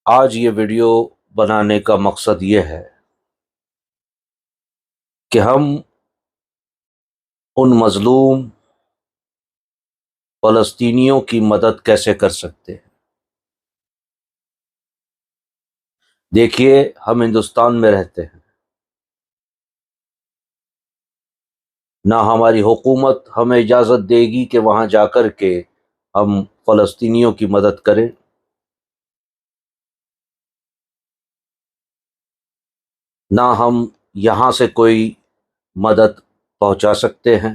आज ये वीडियो बनाने का मकसद ये है कि हम उन मजलूम फ़लस्तीनियों की मदद कैसे कर सकते हैं। देखिए, हम हिंदुस्तान में रहते हैं, ना हमारी हुकूमत हमें इजाज़त देगी कि वहाँ जाकर के हम फ़लस्तीनियों की मदद करें, ना हम यहाँ से कोई मदद पहुँचा सकते हैं।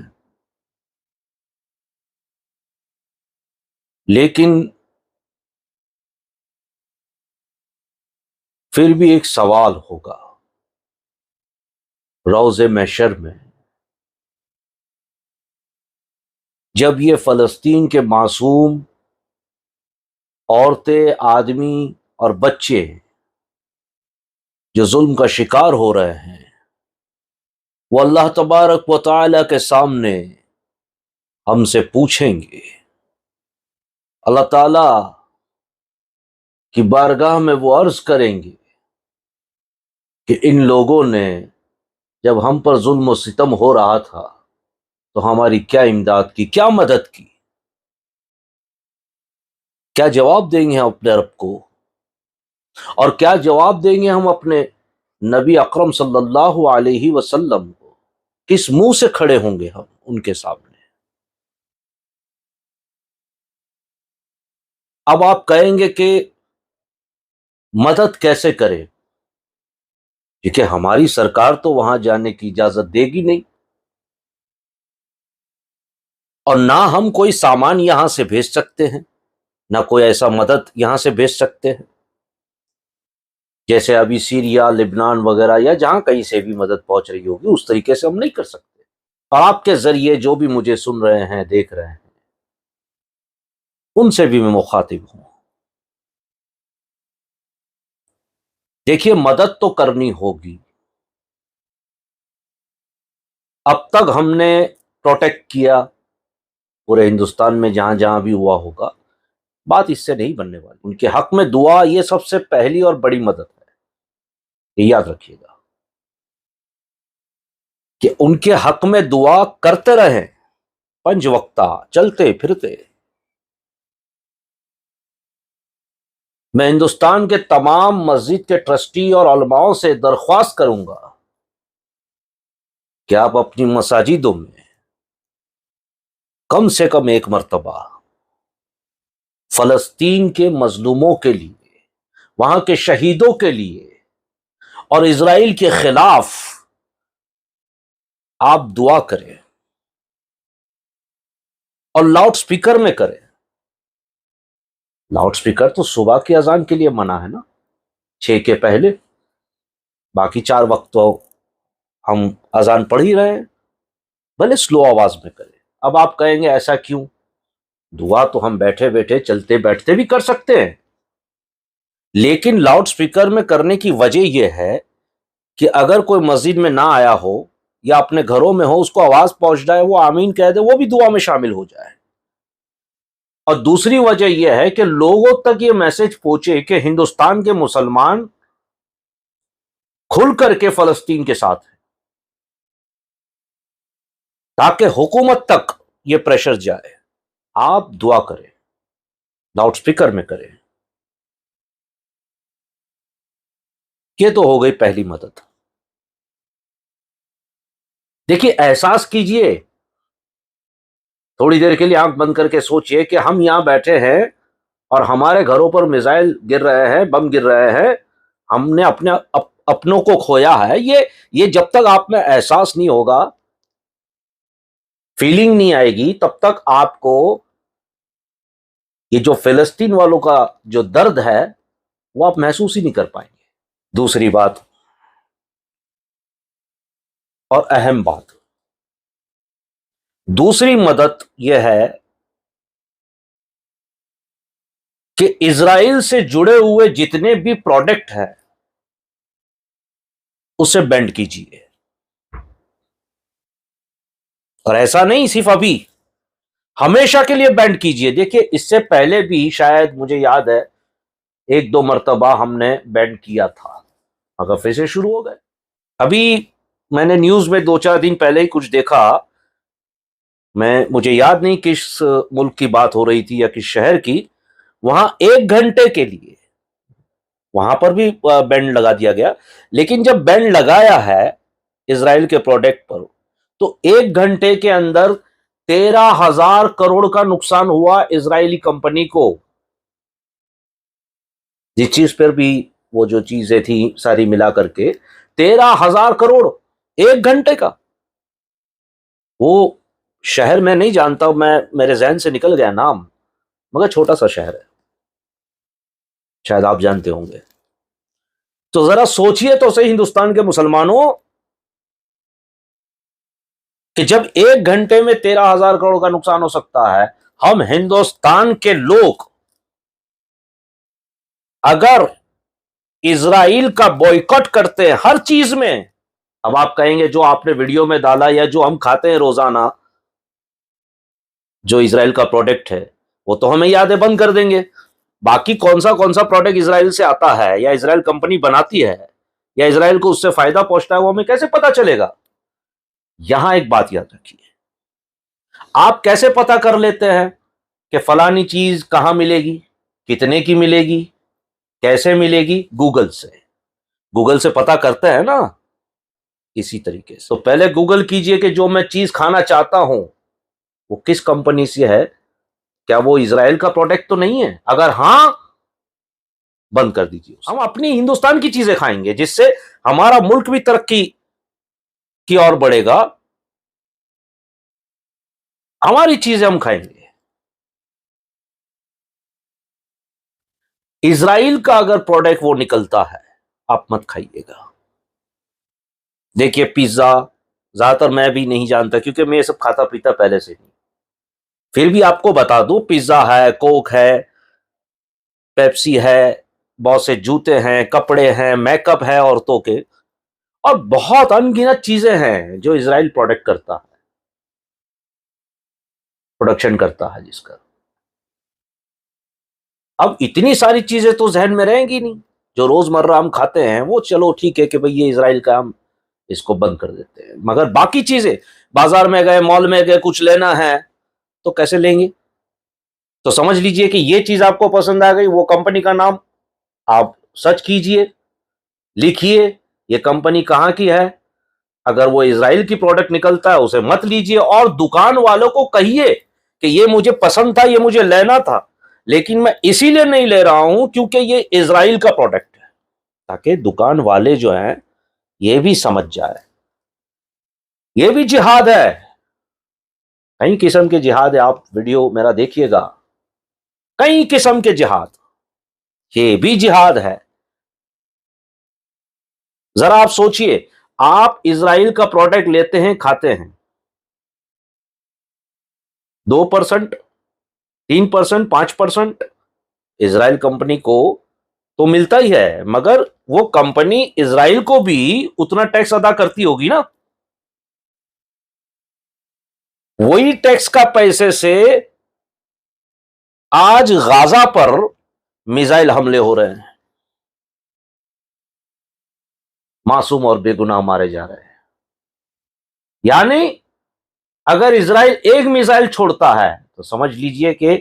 लेकिन फिर भी एक सवाल होगा रोज़े महशर में, जब ये फ़लस्तीन के मासूम औरतें, आदमी और बच्चे जो जुल्म का शिकार हो रहे हैं, वो अल्लाह तबारक व तआला के सामने हमसे पूछेंगे। अल्लाह ताला की बारगाह में वो अर्ज करेंगे कि इन लोगों ने जब हम पर जुल्म व सितम हो रहा था तो हमारी क्या इमदाद की, क्या मदद की। क्या जवाब देंगे हम अपने रब को, और क्या जवाब देंगे हम अपने नबी अकरम सल्लल्लाहु अलैहि वसल्लम को। किस मुंह से खड़े होंगे हम उनके सामने। अब आप कहेंगे कि मदद कैसे करें, क्योंकि हमारी सरकार तो वहां जाने की इजाजत देगी नहीं, और ना हम कोई सामान यहां से भेज सकते हैं, ना कोई ऐसा मदद यहां से भेज सकते हैं जैसे अभी सीरिया, लिबनान वगैरह या जहां कहीं से भी मदद पहुंच रही होगी, उस तरीके से हम नहीं कर सकते। और आपके जरिए जो भी मुझे सुन रहे हैं, देख रहे हैं, उनसे भी मैं मुखातिब हूं। देखिए, मदद तो करनी होगी। अब तक हमने प्रोटेक्ट किया पूरे हिंदुस्तान में, जहां जहां भी हुआ होगा। बात इससे नहीं बनने वाली। उनके हक में दुआ ये सबसे पहली और बड़ी मदद है, ये याद रखिएगा कि उनके हक में दुआ करते रहें, पंज वक्ता चलते फिरते। मैं हिंदुस्तान के तमाम मस्जिद के ट्रस्टी और उलमाओं से दरख्वास्त करूंगा कि आप अपनी मसाजिदों में कम से कम एक मर्तबा फलस्तीन के मजलूमों के लिए, वहां के शहीदों के लिए और इजराइल के खिलाफ आप दुआ करें, और लाउड स्पीकर में करें। लाउड स्पीकर तो सुबह की अजान के लिए मना है ना, 6 के पहले। बाकी 4 वक्त तो हम अजान पढ़ ही रहे हैं, भले स्लो आवाज में करें। अब आप कहेंगे ऐसा क्यों? दुआ तो हम बैठे बैठे, चलते बैठते भी कर सकते हैं, लेकिन लाउड स्पीकर में करने की वजह यह है कि अगर कोई मस्जिद में ना आया हो या अपने घरों में हो, उसको आवाज पहुंच जाए, वो आमीन कह दे, वो भी दुआ में शामिल हो जाए। और दूसरी वजह यह है कि लोगों तक ये मैसेज पहुंचे कि हिंदुस्तान के मुसलमान खुल करके फलस्तीन के साथ हैं, ताकि हुकूमत तक ये प्रेशर जाए। आप दुआ करें, लाउड स्पीकर में करें। ये तो हो गई पहली मदद। देखिए, एहसास कीजिए, थोड़ी देर के लिए आंख बंद करके सोचिए कि हम यहां बैठे हैं और हमारे घरों पर मिसाइल गिर रहे हैं, बम गिर रहे हैं, हमने अपने अपनों को खोया है। ये जब तक आप में एहसास नहीं होगा, फीलिंग नहीं आएगी, तब तक आपको ये जो फिलिस्तीन वालों का जो दर्द है, वो आप महसूस ही नहीं कर पाएंगे। दूसरी बात, और अहम बात, दूसरी मदद यह है कि इजराइल से जुड़े हुए जितने भी प्रोडक्ट हैं उसे बैंड कीजिए। और ऐसा नहीं सिर्फ अभी, हमेशा के लिए बैंड कीजिए। देखिए, इससे पहले भी शायद, मुझे याद है, एक दो मर्तबा हमने बैन किया था, मगर फिर से शुरू हो गए। अभी मैंने न्यूज में 2-4 दिन पहले ही कुछ देखा, मुझे याद नहीं किस मुल्क की बात हो रही थी या किस शहर की। वहां 1 घंटे के लिए वहां पर भी बैन लगा दिया गया। लेकिन जब बैन लगाया है इसराइल के प्रोडक्ट पर, तो 1 घंटे के अंदर 13,000 करोड़ का नुकसान हुआ इजरायली कंपनी को। जिस चीज पर भी वो जो चीजें थी सारी मिला करके 13,000 करोड़ 1 घंटे का। वो शहर मैं नहीं जानता, मेरे जहन से निकल गया नाम, मगर छोटा सा शहर है, शायद आप जानते होंगे। तो जरा सोचिए तो सही हिंदुस्तान के मुसलमानों, कि जब 1 घंटे में 13,000 करोड़ का नुकसान हो सकता है, हम हिंदुस्तान के लोग अगर इजराइल का बॉयकॉट करते हैं हर चीज में। अब आप कहेंगे जो आपने वीडियो में डाला या जो हम खाते हैं रोजाना, जो इजराइल का प्रोडक्ट है, वो तो हमें यादें बंद कर देंगे। बाकी कौन सा प्रोडक्ट इजराइल से आता है या इजराइल कंपनी बनाती है या इजराइल को उससे फायदा पहुंचता है, वो हमें कैसे पता चलेगा? यहां एक बात याद रखिए, आप कैसे पता कर लेते हैं कि फलानी चीज कहां मिलेगी, कितने की मिलेगी, कैसे मिलेगी? गूगल से पता करते हैं ना। इसी तरीके से तो पहले गूगल कीजिए कि जो मैं चीज खाना चाहता हूं वो किस कंपनी से है, क्या वो इजराइल का प्रोडक्ट तो नहीं है? अगर हां, बंद कर दीजिए। हम अपनी हिंदुस्तान की चीजें खाएंगे जिससे हमारा मुल्क भी तरक्की की ओर बढ़ेगा, हमारी चीजें हम खाएंगे। इजराइल का अगर प्रोडक्ट वो निकलता है, आप मत खाइएगा। देखिए पिज्जा, ज्यादातर मैं भी नहीं जानता क्योंकि मैं ये सब खाता पीता पहले से नहीं। फिर भी आपको बता दूं, पिज्जा है, कोक है, पेप्सी है, बहुत से जूते हैं, कपड़े हैं, मेकअप है औरतों के, और बहुत अनगिनत चीजें हैं जो इजराइल प्रोडक्ट करता है, प्रोडक्शन करता है जिसका। अब इतनी सारी चीजें तो जहन में रहेंगी नहीं, जो रोजमर्रा हम खाते हैं वो चलो ठीक है कि भाई ये इजराइल का, हम इसको बंद कर देते हैं। मगर बाकी चीजें, बाजार में गए, मॉल में गए, कुछ लेना है तो कैसे लेंगे? तो समझ लीजिए कि ये चीज आपको पसंद आ गई, वो कंपनी का नाम आप सर्च कीजिए, लिखिए ये कंपनी कहां की है। अगर वो इजराइल की प्रोडक्ट निकलता है उसे मत लीजिए, और दुकान वालों को कहिए कि ये मुझे पसंद था, ये मुझे लेना था, लेकिन मैं इसीलिए नहीं ले रहा हूं क्योंकि ये इजराइल का प्रोडक्ट है, ताकि दुकान वाले जो हैं ये भी समझ जाए ये भी जिहाद है। कई किस्म के जिहाद है, आप वीडियो मेरा देखिएगा, कई किस्म के जिहाद, ये भी जिहाद है। जरा आप सोचिए, आप इजराइल का प्रोडक्ट लेते हैं, खाते हैं, 2%, 3%, 5% इजराइल कंपनी को तो मिलता ही है, मगर वो कंपनी इजराइल को भी उतना टैक्स अदा करती होगी ना। वही टैक्स का पैसे से आज गाजा पर मिसाइल हमले हो रहे हैं, मासूम और बेगुनाह मारे जा रहे हैं। यानी अगर इजराइल एक मिसाइल छोड़ता है तो समझ लीजिए कि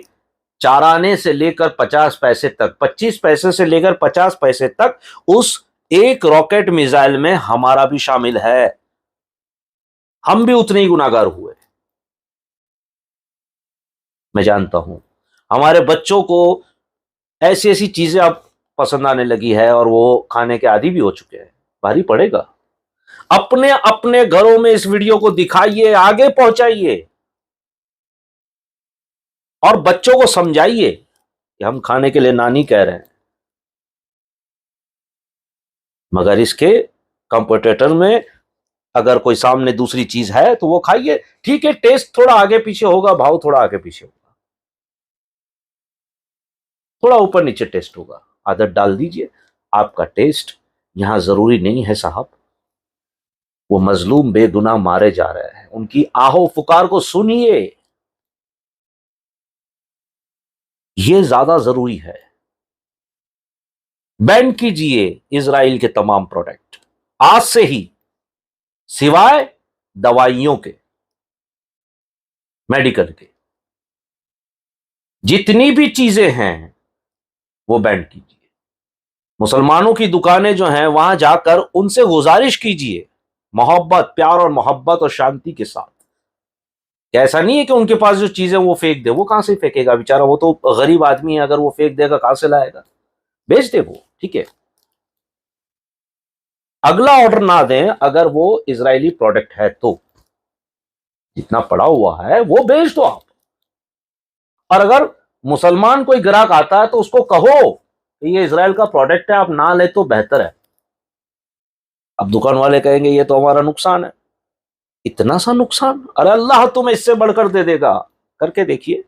4 आने से लेकर 50 पैसे तक, 25 पैसे से लेकर 50 पैसे तक उस एक रॉकेट मिसाइल में हमारा भी शामिल है। हम भी उतने ही गुनाहगार हुए, मैं जानता हूं। हमारे बच्चों को ऐसी ऐसी चीजें अब पसंद आने लगी है और वो खाने के आदी भी हो चुके हैं, भारी पड़ेगा। अपने अपने घरों में इस वीडियो को दिखाइए, आगे पहुंचाइए और बच्चों को समझाइए कि हम खाने के लिए नानी कह रहे हैं, मगर इसके कंपटीटर में अगर कोई सामने दूसरी चीज है तो वो खाइए। ठीक है, टेस्ट थोड़ा आगे पीछे होगा, भाव थोड़ा आगे पीछे होगा, थोड़ा ऊपर नीचे टेस्ट होगा, आदत डाल दीजिए। आपका टेस्ट यहां जरूरी नहीं है साहब। वो मजलूम बेगुनाह मारे जा रहे हैं, उनकी आहो पुकार को सुनिए, ये ज्यादा जरूरी है। बैन कीजिए इजराइल के तमाम प्रोडक्ट आज से ही, सिवाय दवाइयों के, मेडिकल के। जितनी भी चीजें हैं वो बैन कीजिए। मुसलमानों की दुकानें जो हैं वहां जाकर उनसे गुजारिश कीजिए, मोहब्बत, प्यार और मोहब्बत और शांति के साथ। ऐसा नहीं है कि उनके पास जो चीजें वो फेंक दे, वो कहां से फेंकेगा बेचारा, वो तो गरीब आदमी है, अगर वो फेंक देगा कहां से लाएगा, बेच दे वो, ठीक है। अगला ऑर्डर ना दें अगर वो इजरायली प्रोडक्ट है तो, जितना पड़ा हुआ है वो बेच दो आप। और अगर मुसलमान कोई ग्राहक आता है तो उसको कहो कि ये इजराइल का प्रोडक्ट है, आप ना ले तो बेहतर है। अब दुकान वाले कहेंगे ये तो हमारा नुकसान है। इतना सा नुकसान? अरे अल्लाह तुम्हें इससे बढ़कर दे देगा, करके देखिए।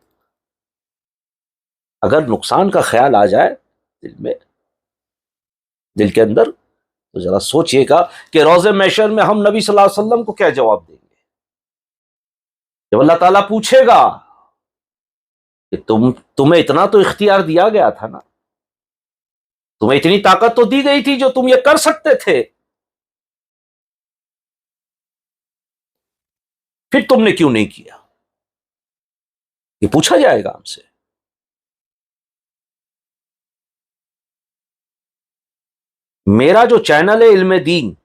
अगर नुकसान का ख्याल आ जाए दिल में, दिल के अंदर, तो जरा सोचिएगा कि रोज़े महशर में हम नबी सल्लल्लाहु अलैहि वसल्लम को क्या जवाब देंगे। जब अल्लाह ताला पूछेगा कि तुम्हें इतना तो इख्तियार दिया गया था ना, तुम्हें इतनी ताकत तो दी गई थी जो तुम ये कर सकते थे, फिर तुमने क्यों नहीं किया, ये पूछा जाएगा हमसे। मेरा जो चैनल है इल्म दीन,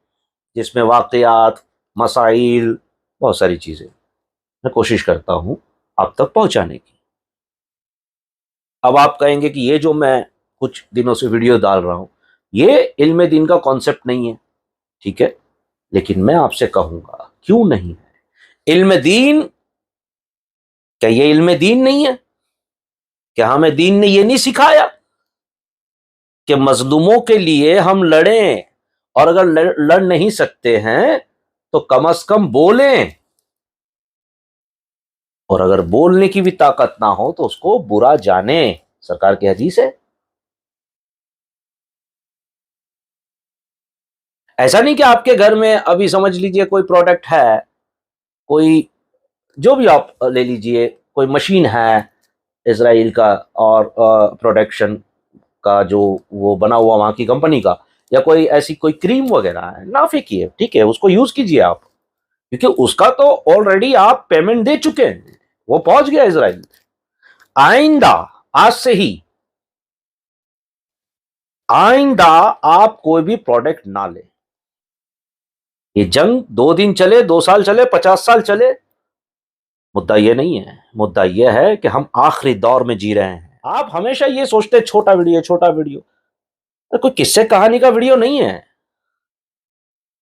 जिसमें वाकयात, मसाइल, बहुत सारी चीजें मैं कोशिश करता हूं आप तक पहुंचाने की। अब आप कहेंगे कि ये जो मैं कुछ दिनों से वीडियो डाल रहा हूं ये इल्म दीन का कॉन्सेप्ट नहीं है, ठीक है, लेकिन मैं आपसे कहूंगा क्यों नहीं है इल्म दीन? क्या ये इल्म दीन नहीं है? क्या हमें दीन ने ये नहीं सिखाया कि मजलूमों के लिए हम लड़ें, और अगर लड़ नहीं सकते हैं तो कम से कम बोलें, और अगर बोलने की भी ताकत ना हो तो उसको बुरा जाने। सरकार की हदीस है। ऐसा नहीं कि आपके घर में अभी समझ लीजिए कोई प्रोडक्ट है, कोई जो भी आप ले लीजिए, कोई मशीन है इसराइल का और प्रोडक्शन का, जो वो बना हुआ वहां की कंपनी का, या कोई ऐसी कोई क्रीम वगैरह है, ना फेंकिए, ठीक है, उसको यूज कीजिए आप, क्योंकि उसका तो ऑलरेडी आप पेमेंट दे चुके हैं, वो पहुंच गया इसराइल। आइंदा, आज से ही आइंदा आप कोई भी प्रोडक्ट ना ले। ये जंग 2 दिन चले, 2 साल चले, 50 साल चले, मुद्दा ये नहीं है। मुद्दा ये है कि हम आखिरी दौर में जी रहे हैं। आप हमेशा ये सोचते छोटा वीडियो, छोटा वीडियो, तो कोई किस्से कहानी का वीडियो नहीं है।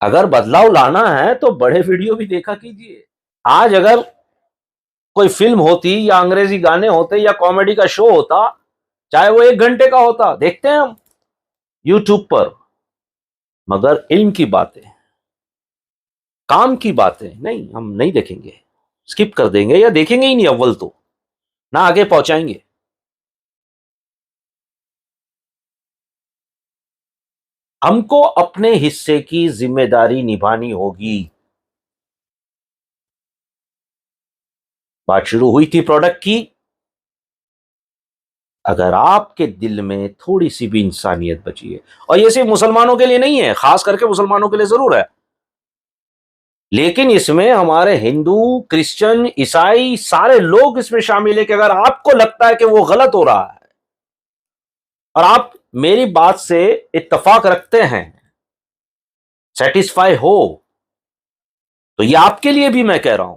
अगर बदलाव लाना है तो बड़े वीडियो भी देखा कीजिए। आज अगर कोई फिल्म होती या अंग्रेजी गाने होते या कॉमेडी का शो होता, चाहे वो 1 घंटे का होता, देखते हैं हम यूट्यूब पर, मगर इल्म की बातें, काम की बातें नहीं, हम नहीं देखेंगे, स्किप कर देंगे या देखेंगे ही नहीं, अव्वल तो ना आगे पहुंचाएंगे। हमको अपने हिस्से की जिम्मेदारी निभानी होगी। बात शुरू हुई थी प्रोडक्ट की। अगर आपके दिल में थोड़ी सी भी इंसानियत बची है, और ये सिर्फ मुसलमानों के लिए नहीं है, खास करके मुसलमानों के लिए जरूर है, लेकिन इसमें हमारे हिंदू, क्रिश्चियन, ईसाई सारे लोग इसमें शामिल है, कि अगर आपको लगता है कि वो गलत हो रहा है और आप मेरी बात से इत्तेफाक रखते हैं, सेटिस्फाई हो, तो ये आपके लिए भी मैं कह रहा हूं।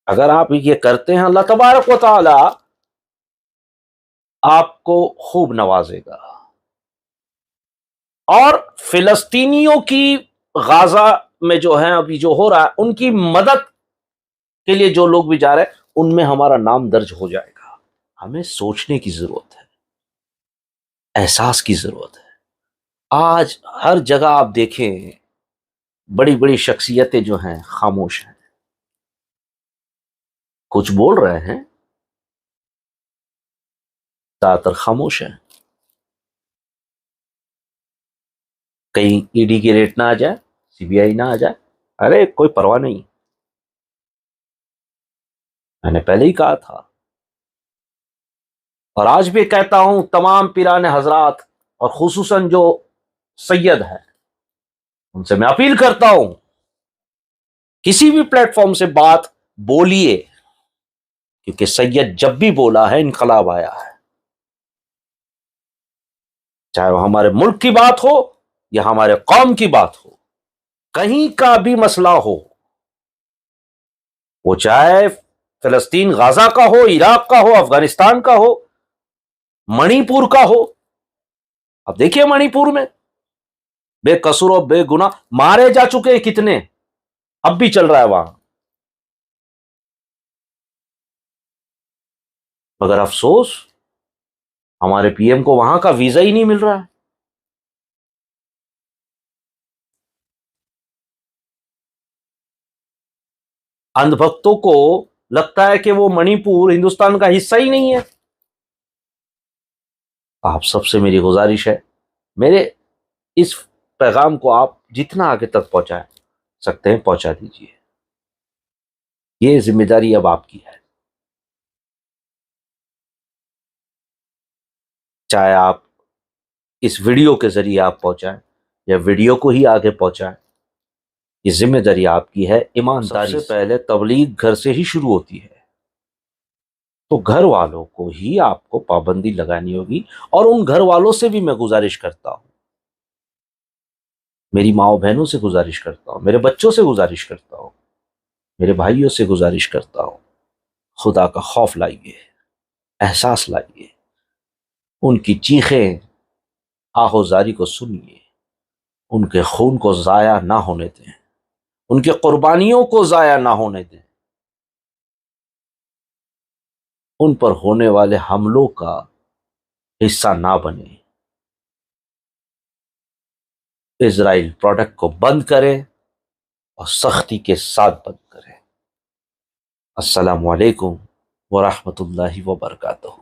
अगर आप ये करते हैं, अल्लाह तबारक व तआला आपको खूब नवाजेगा। और फिलस्तीनियों की, गाजा में जो है अभी जो हो रहा है, उनकी मदद के लिए जो लोग भी जा रहे हैं, उनमें हमारा नाम दर्ज हो जाएगा। हमें सोचने की जरूरत है, एहसास की जरूरत है। आज हर जगह आप देखें, बड़ी बड़ी शख्सियतें जो हैं खामोश हैं, कुछ बोल रहे हैं, ज्यादातर खामोश हैं। कहीं ईडी की रेट ना आ जाए, सीबीआई ना आ जाए, अरे कोई परवाह नहीं। मैंने पहले ही कहा था, और आज भी कहता हूं तमाम पीरान हजरात और खुसूसन जो सैयद है उनसे मैं अपील करता हूं, किसी भी प्लेटफॉर्म से बात बोलिए, क्योंकि सैयद जब भी बोला है इनकलाब आया है। चाहे वो हमारे मुल्क की बात हो या हमारे कौम की बात हो, कहीं का भी मसला हो, वो चाहे फिलिस्तीन गाजा का हो, इराक का हो, अफगानिस्तान का हो, मणिपुर का हो। अब देखिए मणिपुर में बेकसूर और बेगुनाह मारे जा चुके हैं कितने, अब भी चल रहा है वहां। मगर अफसोस हमारे पीएम को वहां का वीजा ही नहीं मिल रहा है। अंधभक्तों को लगता है कि वो मणिपुर हिंदुस्तान का हिस्सा ही नहीं है। आप सबसे मेरी गुजारिश है, मेरे इस पैगाम को आप जितना आगे तक पहुंचा सकते हैं पहुंचा दीजिए। ये जिम्मेदारी अब आपकी है। चाहे आप इस वीडियो के जरिए आप पहुंचाएं या वीडियो को ही आगे पहुंचाएं, ये जिम्मेदारी आपकी है। ईमानदारी से पहले तबलीग घर से ही शुरू होती है, तो घर वालों को ही आपको पाबंदी लगानी होगी। और उन घर वालों से भी मैं गुजारिश करता हूं, मेरी माओ बहनों से गुजारिश करता हूं, मेरे बच्चों से गुजारिश करता हूं, मेरे भाइयों से गुजारिश करता हूं, खुदा का खौफ लाइए, एहसास लाइए, उनकी चीखें आहोजारी को सुनिए, उनके खून को जाया ना होने दें, उनकी कुर्बानियों को जाया ना होने दें, उन पर होने वाले हमलों का हिस्सा ना बने। इजराइल प्रोडक्ट को बंद करें और सख्ती के साथ बंद करें। अस्सलामु अलैकुम व रहमतुल्लाहि व बरकातुहू।